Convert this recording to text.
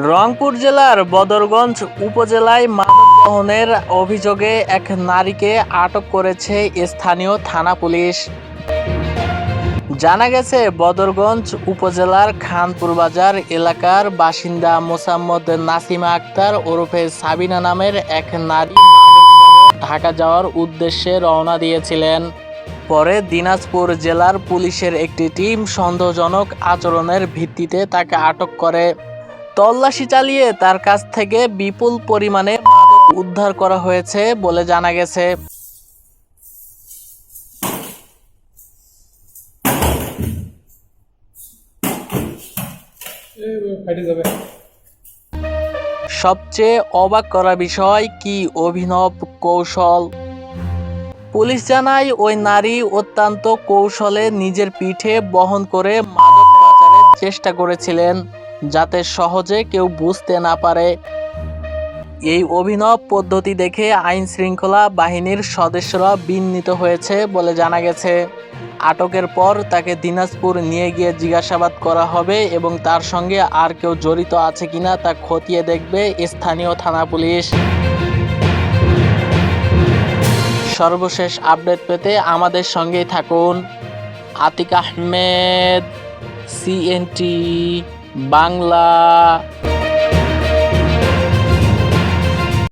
রংপুর জেলার বদরগঞ্জ উপজেলায় মাদক বহনের অভিযোগে এক নারীকে আটক করেছে স্থানীয় থানা পুলিশ। জানা গেছে, বদরগঞ্জ উপজেলার খানপুর বাজার এলাকার বাসিন্দা মোসাম্মদ নাসিমা আক্তার ওরফে সাবিনা নামের এক নারী ঢাকা যাওয়ার উদ্দেশ্যে রওনা দিয়েছিলেন। পরে দিনাজপুর জেলার পুলিশের একটি টিম সন্দেহজনক আচরণের ভিত্তিতে তাকে আটক করে। তল্লাশি চালিয়ে তার কাছ থেকে বিপুল পরিমাণে মাদক উদ্ধার করা হয়েছে বলে জানা গেছে। সবচেয়ে অবাক করা বিষয় কি অভিনব কৌশল। পুলিশ জানায়, ওই নারী অত্যন্ত কৌশলে নিজের পিঠে বহন করে মাদক পাচারের চেষ্টা করেছিলেন, যাতে সহজে কেউ বুঝতে না পারে। এই অভিনব পদ্ধতি দেখে আইন শৃঙ্খলা বাহিনীর সদস্যরা বিস্মিত হয়েছে বলে জানা গেছে। আটকের পর তাকে দিনাজপুর নিয়ে গিয়ে জিজ্ঞাসাবাদ করা হবে এবং তার সঙ্গে আর কেউ জড়িত আছে কিনা তা খতিয়ে দেখবে স্থানীয় থানা পুলিশ। সর্বশেষ আপডেট পেতে আমাদের সঙ্গেই থাকুন। আতিক আহমেদ, CNT বাংলা।